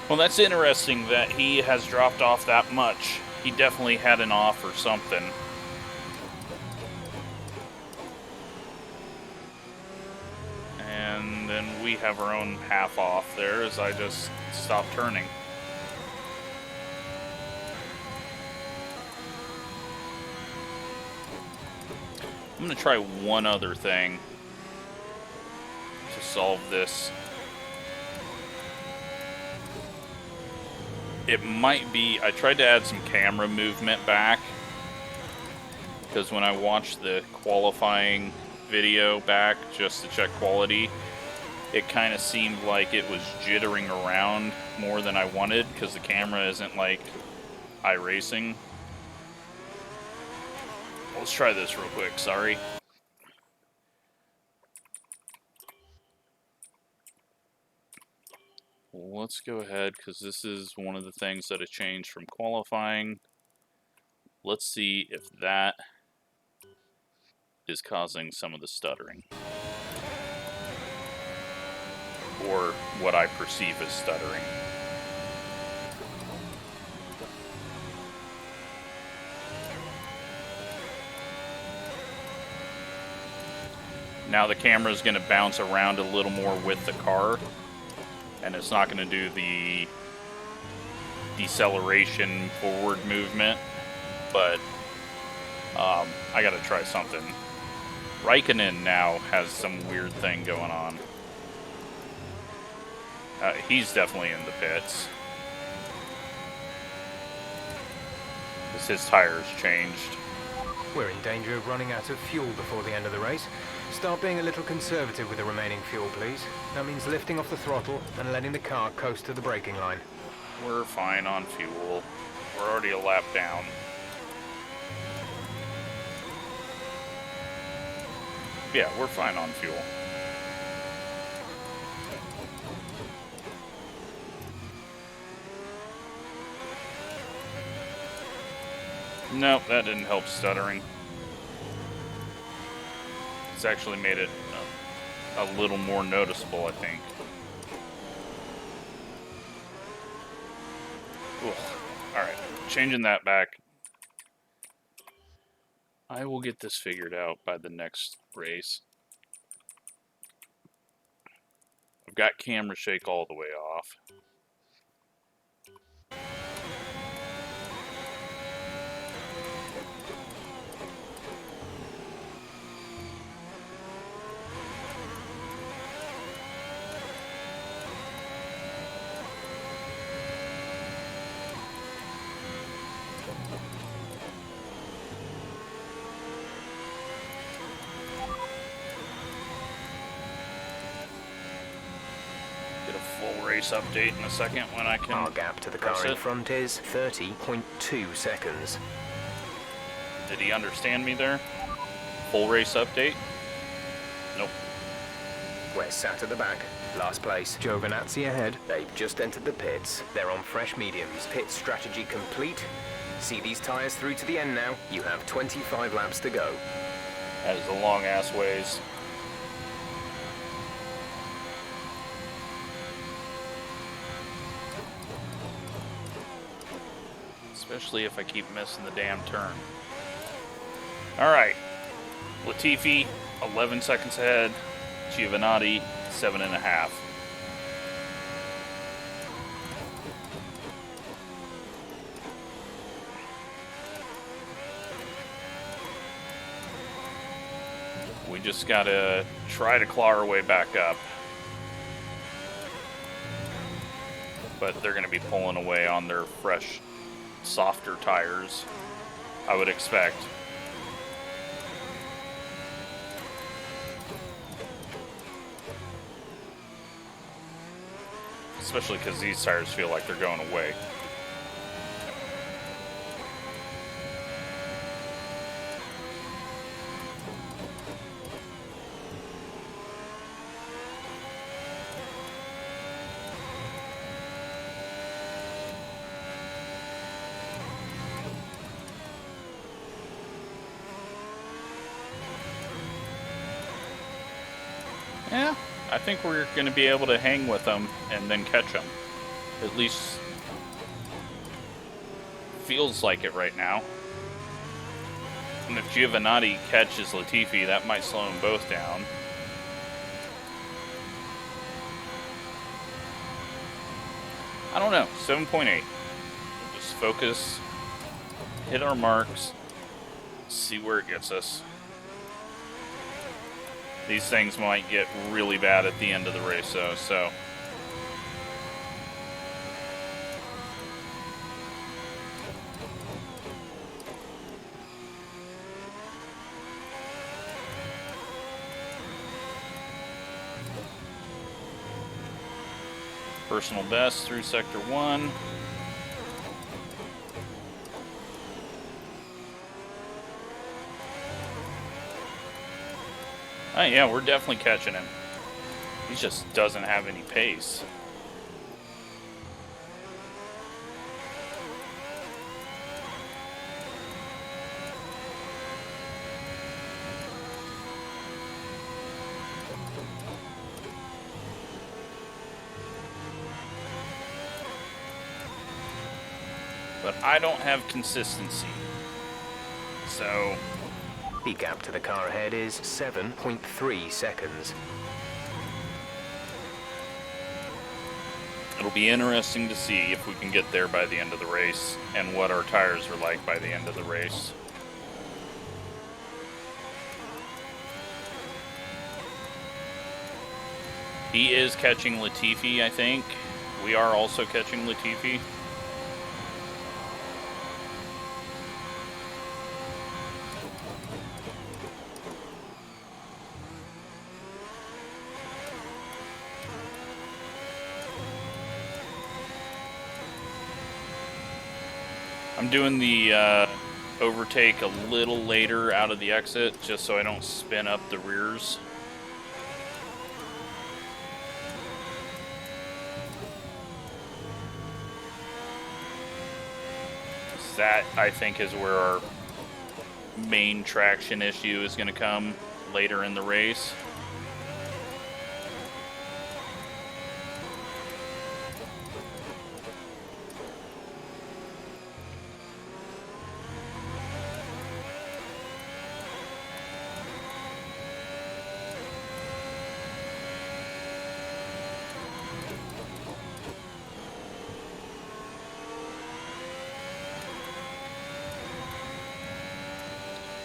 Well, that's interesting that he has dropped off that much. He definitely had an off or something. And then we have our own half off there as I just stopped turning. I'm going to try one other thing to solve this. It might be, I tried to add some camera movement back, because when I watched the qualifying video back just to check quality, it kind of seemed like it was jittering around more than I wanted, because the camera isn't like iRacing. Let's try this real quick, sorry. Let's go ahead, because this is one of the things that I changed from qualifying. Let's see if that is causing some of the stuttering. Or what I perceive as stuttering. Now the camera is going to bounce around a little more with the car. And it's not going to do the deceleration forward movement, but I got to try something. Raikkonen now has some weird thing going on. He's definitely in the pits, because his tires changed. We're in danger of running out of fuel before the end of the race. Start being a little conservative with the remaining fuel, please. That means lifting off the throttle and letting the car coast to the braking line. We're fine on fuel. We're already a lap down. Yeah, we're fine on fuel. Nope, that didn't help stuttering. It's actually made it a little more noticeable, I think. Alright, changing that back. I will get this figured out by the next race. I've got camera shake all the way off. Race update in a second when I can. Our gap to the car in front is 30.2 seconds. Did he understand me there? Full race update? Nope. We're sat at the back. Last place. Giovinazzi ahead. They've just entered the pits. They're on fresh mediums. Pit strategy complete. See these tyres through to the end now. You have 25 laps to go. That is a long ass ways. Especially if I keep missing the damn turn. Alright. Latifi, 11 seconds ahead. Giovinazzi, 7.5. We just gotta try to claw our way back up. But they're gonna be pulling away on their fresh, softer tires, I would expect. Especially because these tires feel like they're going away. Yeah, I think we're going to be able to hang with them and then catch them. At least feels like it right now. And if Giovinazzi catches Latifi, that might slow them both down. I don't know, 7.8. Just focus, hit our marks, see where it gets us. These things might get really bad at the end of the race, though, so. Personal best through sector 1. Oh yeah, we're definitely catching him. He just doesn't have any pace. But I don't have consistency. So The gap to the car ahead is 7.3 seconds. it'll be interesting to see if we can get there by the end of the race and what our tires are like by the end of the race. He is catching Latifi, I think. We are also catching Latifi. I'm doing the overtake a little later out of the exit, just so I don't spin up the rears. That, I think, is where our main traction issue is going to come later in the race.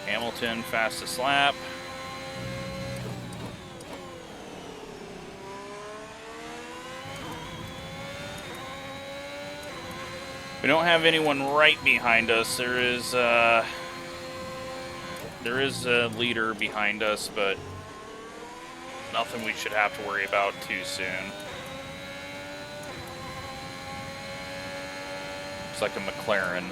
Hamilton, fastest lap. We don't have anyone right behind us. There is a leader behind us, but nothing we should have to worry about too soon. It's like a McLaren.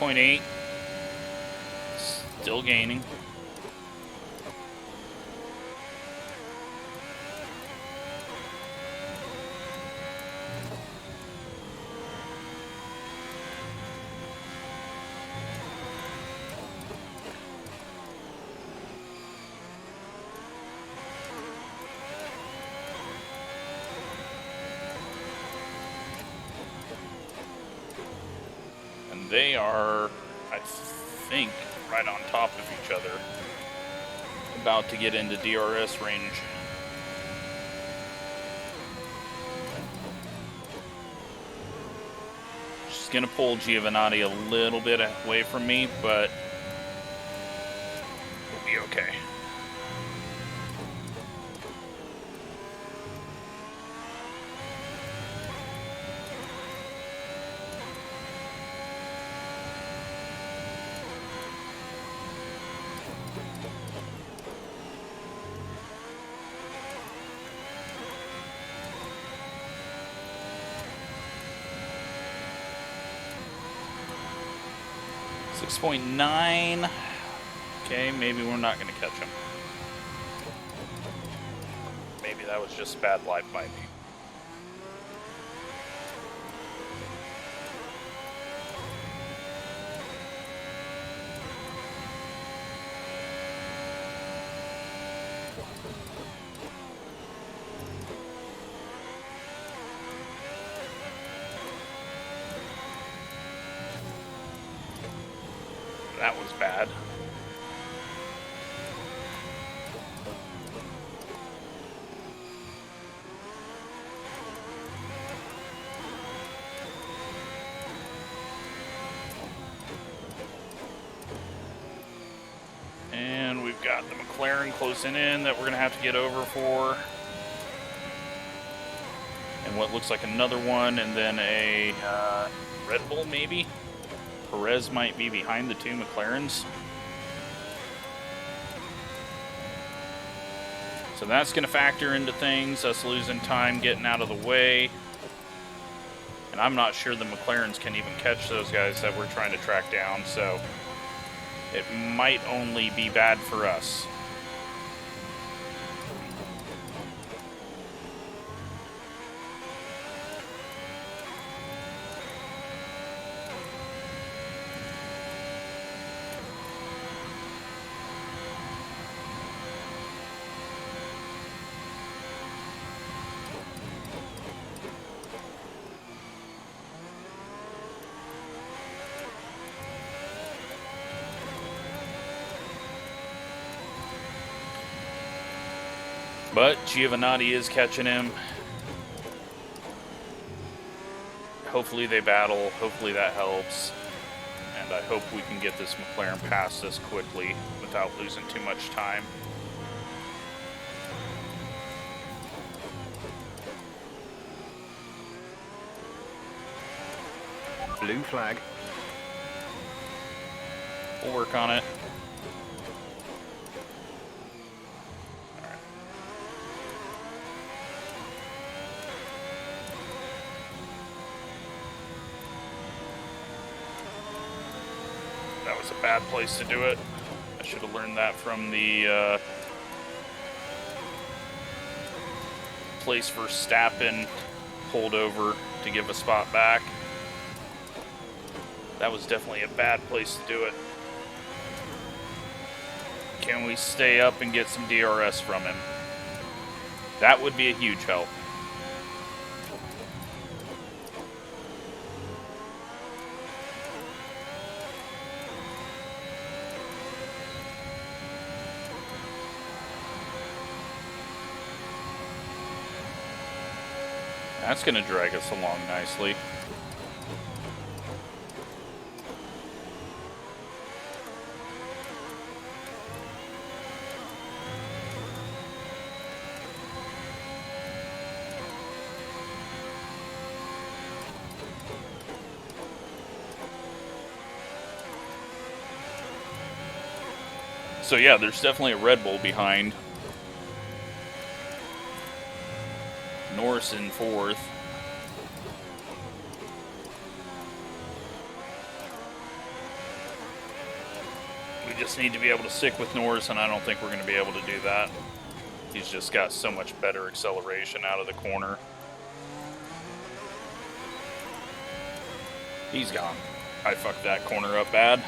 .8, still gaining. And they are, I think, right on top of each other, about to get into DRS range. Just gonna pull Giovinazzi a little bit away from me, but we'll be okay. .9. Okay, maybe we're not going to catch him. Maybe that was just bad life by me. That was bad. And we've got the McLaren closing in that we're going to have to get over for. And what looks like another one, and then a Red Bull maybe? Perez might be behind the two McLarens. So that's going to factor into things, us losing time getting out of the way. And I'm not sure the McLarens can even catch those guys that we're trying to track down, so it might only be bad for us. But Giovinazzi is catching him. Hopefully they battle. Hopefully that helps. And I hope we can get this McLaren past us quickly without losing too much time. Blue flag. We'll work on it. That was a bad place to do it. I should have learned that from the place Verstappen pulled over to give a spot back. That was definitely a bad place to do it. Can we stay up and get some DRS from him? That would be a huge help. That's going to drag us along nicely. So yeah, there's definitely a Red Bull behind. Norris in fourth. We just need to be able to stick with Norris, and I don't think we're going to be able to do that. He's just got so much better acceleration out of the corner. He's gone. I fucked that corner up bad.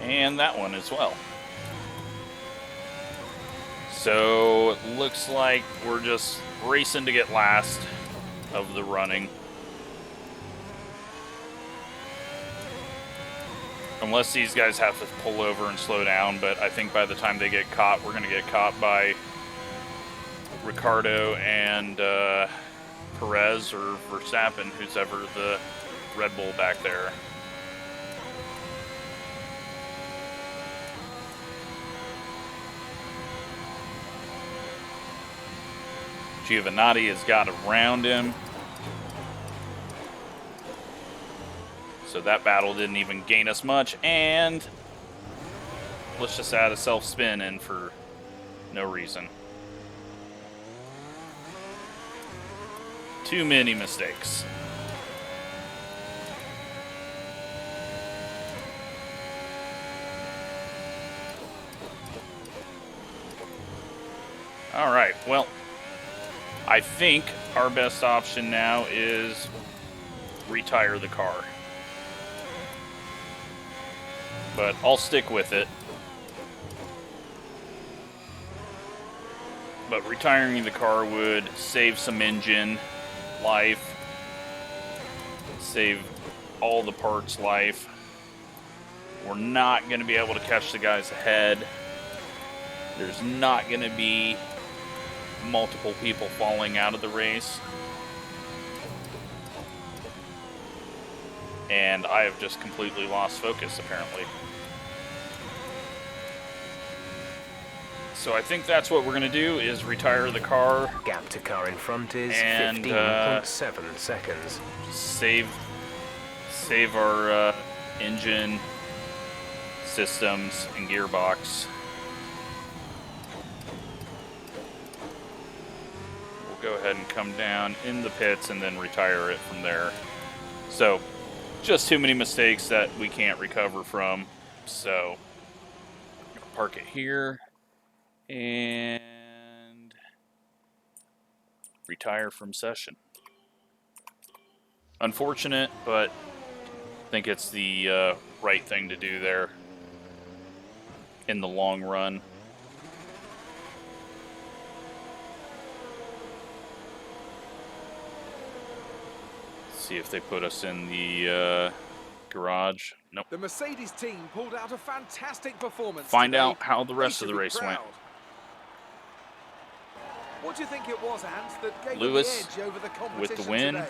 And that one as well. So it looks like we're just racing to get last of the running. Unless these guys have to pull over and slow down, but I think by the time they get caught, we're going to get caught by Ricardo and Perez or Verstappen, who's ever the Red Bull back there. Giovinazzi has got around him. So that battle didn't even gain us much. And let's just add a self-spin in for no reason. Too many mistakes. All right, well, I think our best option now is retire the car. But I'll stick with it. But retiring the car would save some engine life, save all the parts life. We're not going to be able to catch the guys ahead. There's not going to be multiple people falling out of the race. And I have just completely lost focus, apparently. So I think that's what we're going to do, is retire the car. Gap to car in front is And, 15.7 seconds. Save our engine, systems, and gearbox. We'll go ahead and come down in the pits and then retire it from there. So, just too many mistakes that we can't recover from. So, park it here and retire from session. Unfortunate, but I think it's the right thing to do there in the long run. See if they put us in the garage. Nope. The Mercedes team pulled out a fantastic performance. Find today. out how the They rest should of the be race proud. went. What do you think it was, Ant, that gave Lewis them the edge over the competition with the win. today?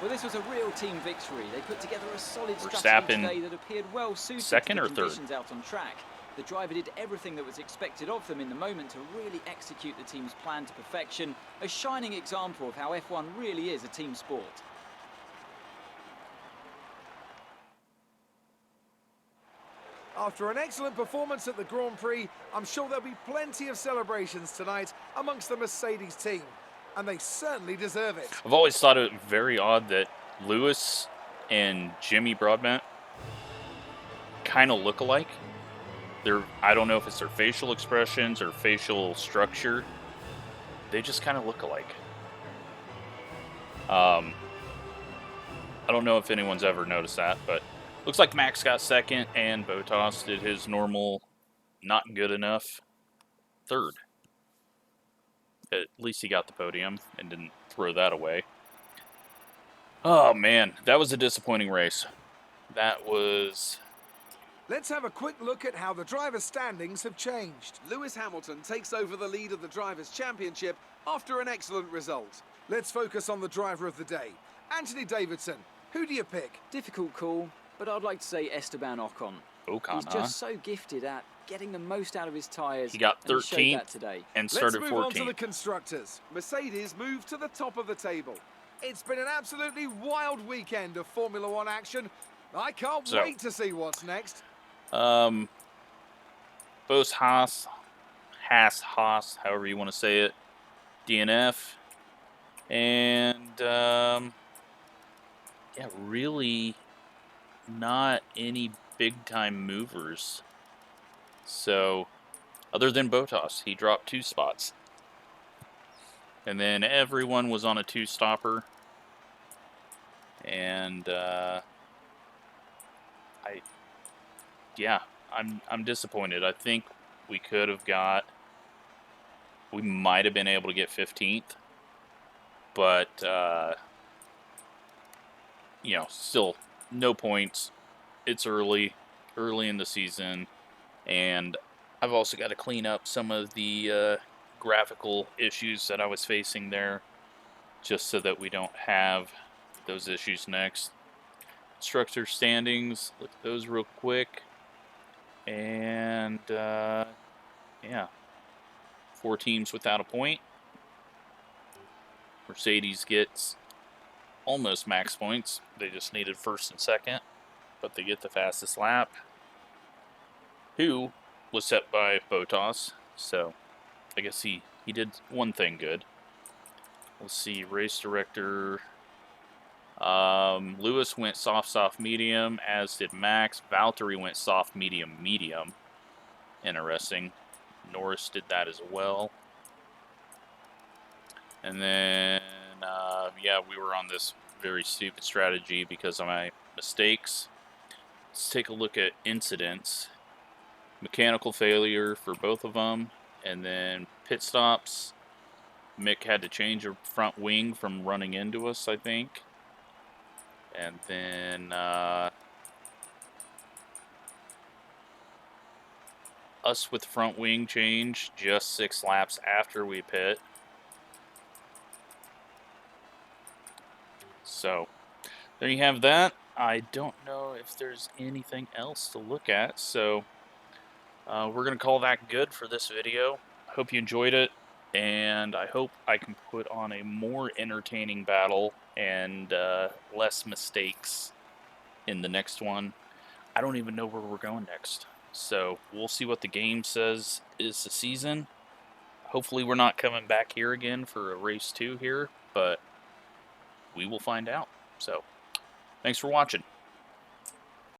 Well, this was a real team victory. They put together a solid strategy Verstappen, today that appeared well suited second to or the third? conditions out on track. The driver did everything that was expected of them in the moment to really execute the team's plan to perfection. A shining example of how F1 really is a team sport. After an excellent performance at the Grand Prix, I'm sure there'll be plenty of celebrations tonight amongst the Mercedes team. And they certainly deserve it. I've always thought it very odd that Lewis and Jimmy Broadbent kind of look alike. I don't know if it's their facial expressions or facial structure. They just kind of look alike. I don't know if anyone's ever noticed that, but looks like Max got second and Bottas did his normal, not good enough, third. At least he got the podium and didn't throw that away. Oh man, that was a disappointing race. That was... Let's have a quick look at how the drivers' standings have changed. Lewis Hamilton takes over the lead of the Drivers' Championship after an excellent result. Let's focus on the driver of the day. Anthony Davidson, who do you pick? Difficult call, but I'd like to say Esteban Ocon. Ocon, He's just so gifted at getting the most out of his tyres. He got and he showed 13th that today. and started Let's move on to 14th. the constructors. Mercedes moved to the top of the table. It's been an absolutely wild weekend of Formula One action. I can't wait to see what's next. Both Haas, however you want to say it, DNF, and yeah, really not any big time movers. So, other than Bottas, he dropped 2 spots, and then everyone was on a 2-stopper, and I'm disappointed. I think we could have we might have been able to get 15th, but you know, still no points. It's early in the season, and I've also got to clean up some of the graphical issues that I was facing there, just so that we don't have those issues next. Structure standings, look at those real quick. And, yeah, 4 teams without a point. Mercedes gets almost max points. They just needed first and second, but they get the fastest lap, who was set by Bottas. So, I guess he did one thing good. Let's see, race director... Lewis went soft, medium, as did Max. Valtteri went soft, medium. Interesting. Norris did that as well. And then, yeah, we were on this very stupid strategy because of my mistakes. Let's take a look at incidents. Mechanical failure for both of them, and then pit stops. Mick had to change a front wing from running into us, I think. And then us with front wing change just 6 laps after we pit. So there you have that. I don't know if there's anything else to look at, so we're going to call that good for this video. I hope you enjoyed it, and I hope I can put on a more entertaining battle and less mistakes in the next one. I don't even know where we're going next, so we'll see what the game says is the season. Hopefully we're not coming back here again for a race 2 here, but we will find out. So, thanks for watching.